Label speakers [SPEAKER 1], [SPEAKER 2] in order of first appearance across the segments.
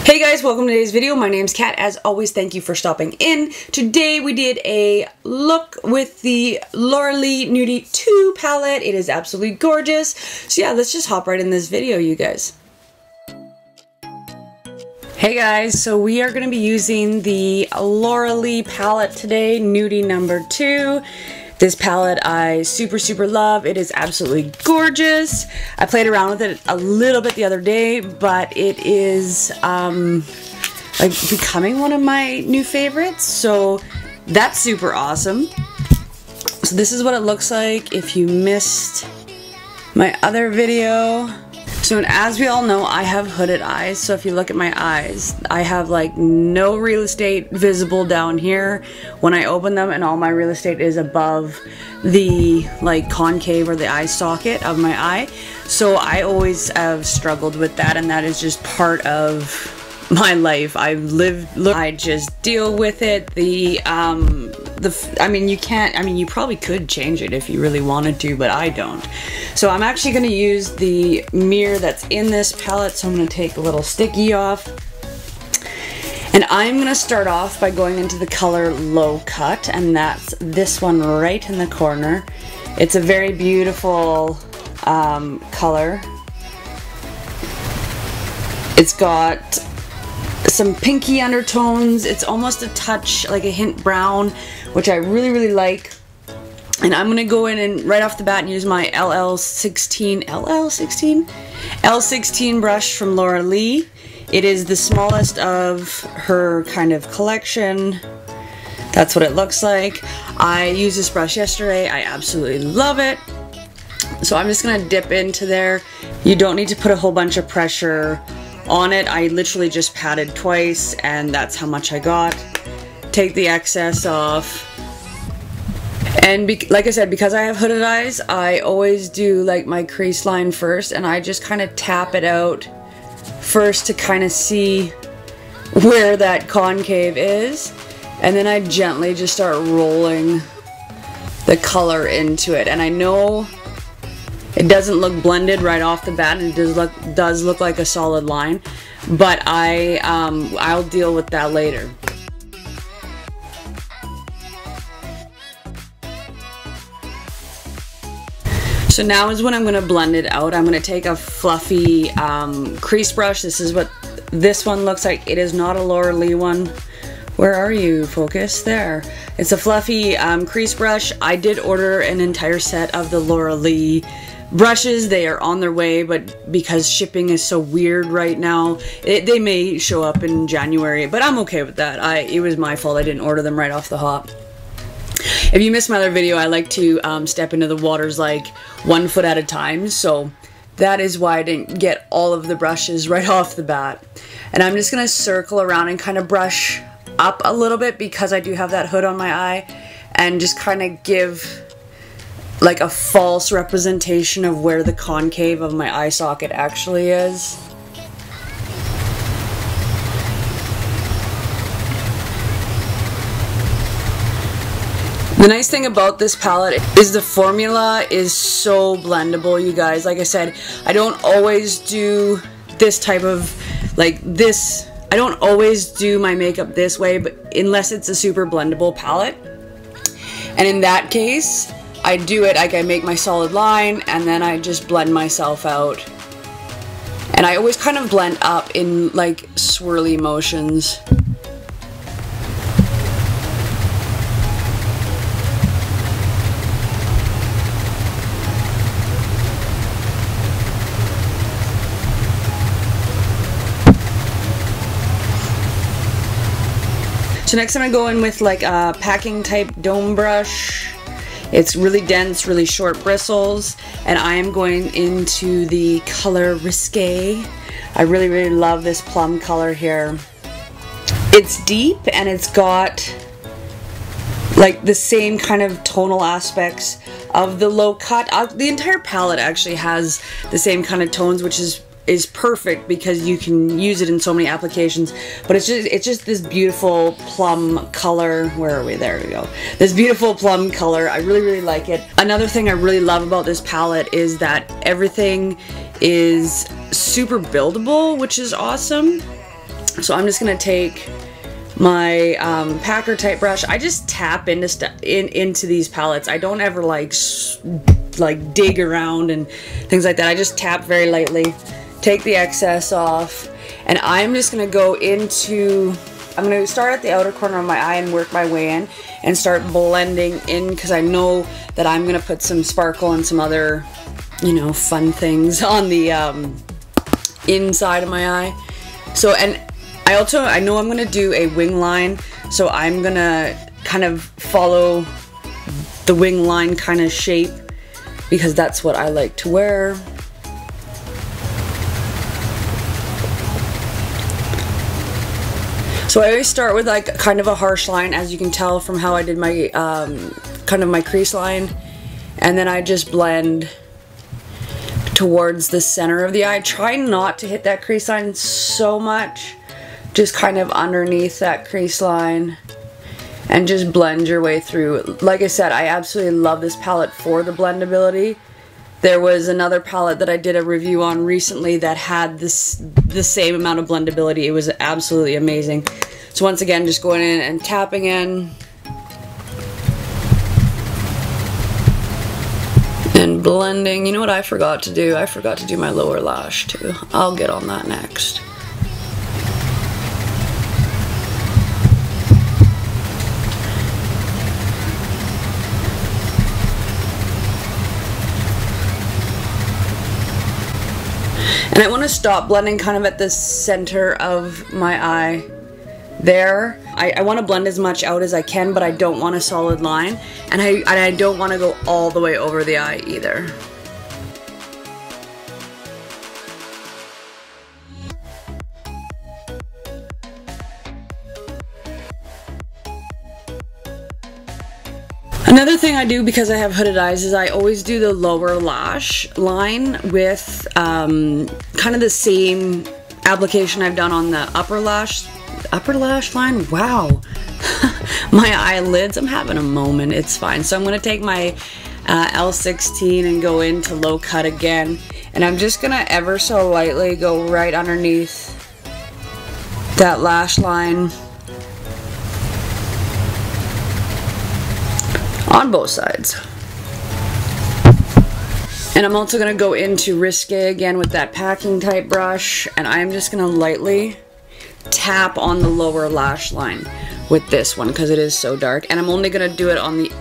[SPEAKER 1] Hey guys, welcome to today's video. My name's Kat. As always, thank you for stopping in. Today we did a look with the LLLA NUDIE 2 palette. It is absolutely gorgeous. So yeah, let's just hop right in this video, you guys. Hey guys, so we are going to be using the LLLA palette today, NUDIE number 2. This palette I super love. It is absolutely gorgeous. I played around with it a little bit the other day, but it is like becoming one of my new favorites. So that's super awesome. So this is what it looks like if you missed my other video. So as we all know, I have hooded eyes, so if you look at my eyes, I have like no real estate visible down here when I open them, and all my real estate is above the like concave or the eye socket of my eye. So I always have struggled with that, and that is just part of my life. I just deal with it. You probably could change it if you really wanted to, but I don't. So I'm actually going to use the mirror that's in this palette. So I'm going to take a little sticky off. And I'm going to start off by going into the color Low Cut, and that's this one right in the corner. It's a very beautiful color. It's got some pinky undertones. It's almost a touch like a hint brown, which I really like. And I'm gonna go in and right off the bat and use my L16 brush from LLLA. It is the smallest of her kind of collection. That's what it looks like. I used this brush yesterday. I absolutely love it. So I'm just gonna dip into there. You don't need to put a whole bunch of pressure on it. I literally just patted twice, and that's how much I got. Take the excess off. And like I said, because I have hooded eyes, I always do like my crease line first, and I just kind of tap it out first to kind of see where that concave is, and then I gently just start rolling the color into it. And I know it doesn't look blended right off the bat, and it does look like a solid line, but I'll deal with that later. So now is when I'm going to blend it out. I'm going to take a fluffy crease brush. This is what this one looks like. It is not a LLLA one. Where are you? Focus. There. It's a fluffy crease brush. I did order an entire set of the LLLA brushes. They are on their way, but because shipping is so weird right now, they may show up in January, but I'm okay with that. It was my fault. I didn't order them right off the hop. If you missed my other video, I like to step into the waters like 1 foot at a time, so that is why I didn't get all of the brushes right off the bat. And I'm just going to circle around and kind of brush up a little bit because I do have that hood on my eye, and just kind of give like a false representation of where the concave of my eye socket actually is. The nice thing about this palette is the formula is so blendable, you guys. Like I said, I don't always do this type of, like this, I don't always do my makeup this way, but unless it's a super blendable palette. And in that case, I do it like I make my solid line, and then I just blend myself out. And I always kind of blend up in like swirly motions. So next I'm going to go in with like a packing type dome brush. It's really dense, really short bristles, and I am going into the color Risque. I really love this plum color here. It's deep, and it's got like the same kind of tonal aspects of the Low Cut. The entire palette actually has the same kind of tones, which is perfect because you can use it in so many applications. But it's just this beautiful plum color. Where are we? There we go. This beautiful plum color. I really like it. Another thing I really love about this palette is that everything is super buildable, which is awesome. So I'm just gonna take my packer type brush. I just tap into these palettes. I don't ever like dig around and things like that. I just tap very lightly, take the excess off, and I'm just gonna go into, I'm gonna start at the outer corner of my eye and work my way in and start blending in, because I know that I'm gonna put some sparkle and some other, you know, fun things on the inside of my eye. So, and I know I'm gonna do a wing line, so I'm gonna kind of follow the wing line kind of shape, because that's what I like to wear. So I always start with like kind of a harsh line, as you can tell from how I did my kind of my crease line, and then I just blend towards the center of the eye. Try not to hit that crease line so much, just kind of underneath that crease line, and just blend your way through. Like I said, I absolutely love this palette for the blendability. There was another palette that I did a review on recently that had the same amount of blendability. It was absolutely amazing. So once again, just going in and tapping in and blending. You know what I forgot to do? I forgot to do my lower lash too. I'll get on that next. And I want to stop blending kind of at the center of my eye there. I want to blend as much out as I can, but I don't want a solid line, and I don't want to go all the way over the eye either. Another thing I do, because I have hooded eyes, is I always do the lower lash line with kind of the same application I've done on the upper lash line. Wow. My eyelids, I'm having a moment. It's fine. So I'm going to take my L16 and go into low cut again, and I'm just going to ever so lightly go right underneath that lash line on both sides. And I'm also going to go into Risque again with that packing type brush, and I'm just going to lightly tap on the lower lash line with this one, because it is so dark, and I'm only going to do it on the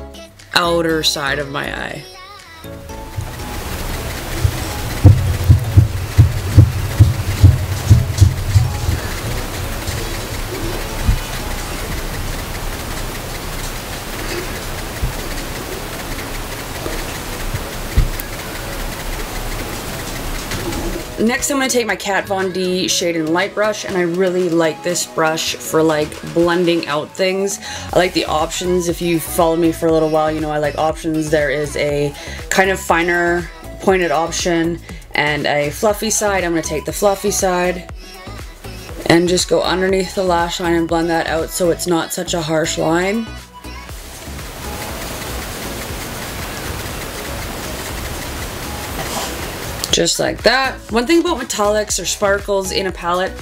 [SPEAKER 1] outer side of my eye. Next, I'm going to take my Kat Von D Shade and Light brush, and I really like this brush for like blending out things. I like the options. If you followed me for a little while, you know I like options. There is a kind of finer pointed option and a fluffy side. I'm going to take the fluffy side and just go underneath the lash line and blend that out so it's not such a harsh line. Just like that. One thing about metallics or sparkles in a palette,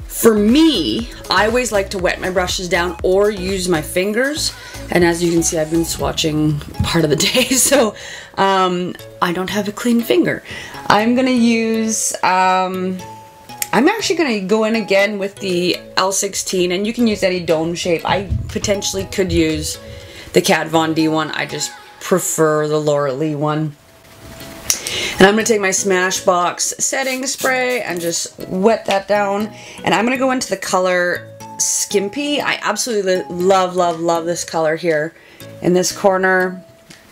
[SPEAKER 1] for me, I always like to wet my brushes down or use my fingers. And as you can see, I've been swatching part of the day, so I don't have a clean finger. I'm gonna use, I'm actually gonna go in again with the L16, and you can use any dome shape. I potentially could use the Kat Von D one. I just prefer the Laura Lee one. And I'm going to take my Smashbox setting spray and just wet that down. And I'm going to go into the color Skimpy. I absolutely love, love, love this color here in this corner.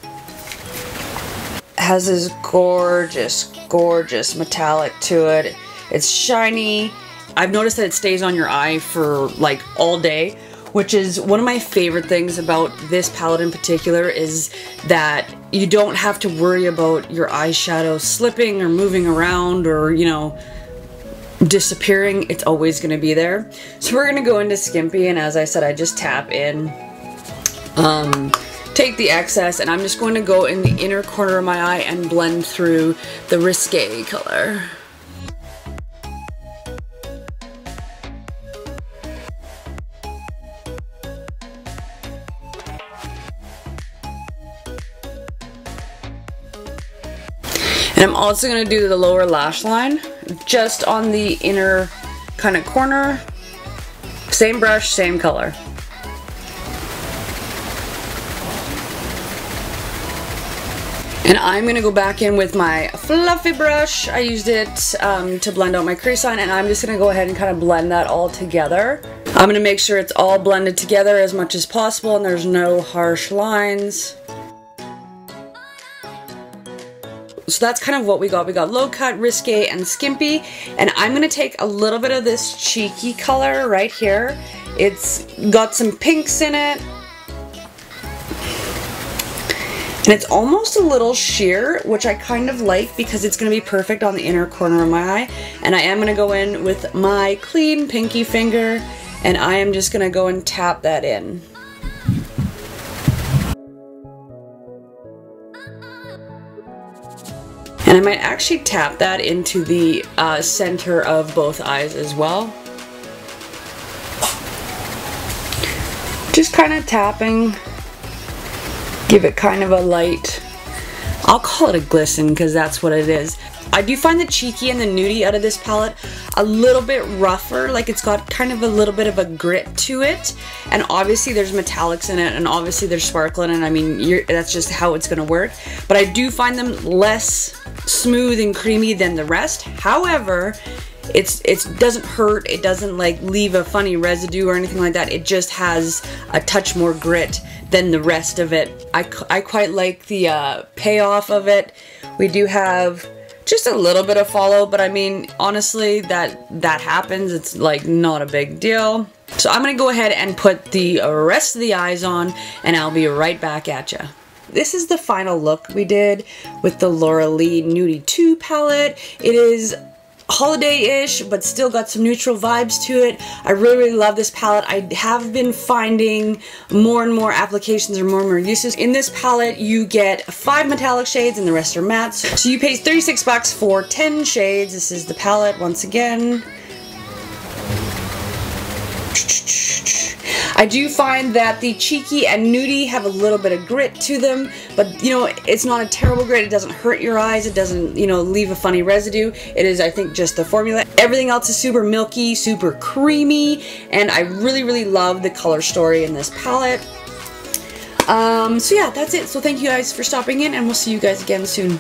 [SPEAKER 1] It has this gorgeous, gorgeous metallic to it. It's shiny. I've noticed that it stays on your eye for like all day, which is one of my favorite things about this palette in particular, is that you don't have to worry about your eyeshadow slipping or moving around or, you know, disappearing. It's always going to be there. So we're going to go into Skimpy, and as I said, I just tap in, take the excess, and I'm just going to go in the inner corner of my eye and blend through the Risque color. And I'm also going to do the lower lash line, just on the inner kind of corner. Same brush, same color. And I'm going to go back in with my fluffy brush. I used it to blend out my crease line, and I'm just going to go ahead and kind of blend that all together. I'm going to make sure it's all blended together as much as possible and there's no harsh lines. So that's kind of what we got. We got low cut, risque, and skimpy. And I'm going to take a little bit of this cheeky color right here. It's got some pinks in it. And it's almost a little sheer, which I kind of like because it's going to be perfect on the inner corner of my eye. And I am going to go in with my clean pinky finger, and I am just going to go and tap that in. And I might actually tap that into the center of both eyes as well. Just kind of tapping. Give it kind of a light, I'll call it a glisten because that's what it is. I do find the cheeky and the nudie out of this palette a little bit rougher, like it's got kind of a little bit of a grit to it, and obviously there's metallics in it and obviously there's sparkle in it. I mean, that's just how it's gonna work, but I do find them less smooth and creamy than the rest. However, it doesn't hurt, it doesn't like leave a funny residue or anything like that. It just has a touch more grit than the rest of it. I quite like the payoff of it. We do have just a little bit of follow, but I mean, honestly, that happens. It's like not a big deal. So I'm gonna go ahead and put the rest of the eyes on, and I'll be right back at ya. This is the final look we did with the LLLA Nudie 2 palette. It is holiday-ish, but still got some neutral vibes to it. I really love this palette. I have been finding more and more applications or more and more uses. In this palette, you get 5 metallic shades and the rest are mattes. So you pay 36 bucks for 10 shades. This is the palette once again. I do find that the cheeky and nudie have a little bit of grit to them, but you know, it's not a terrible grit. It doesn't hurt your eyes. It doesn't, you know, leave a funny residue. It is, I think, just the formula. Everything else is super milky, super creamy, and I really, really love the color story in this palette. So yeah, that's it. So thank you guys for stopping in, and we'll see you guys again soon.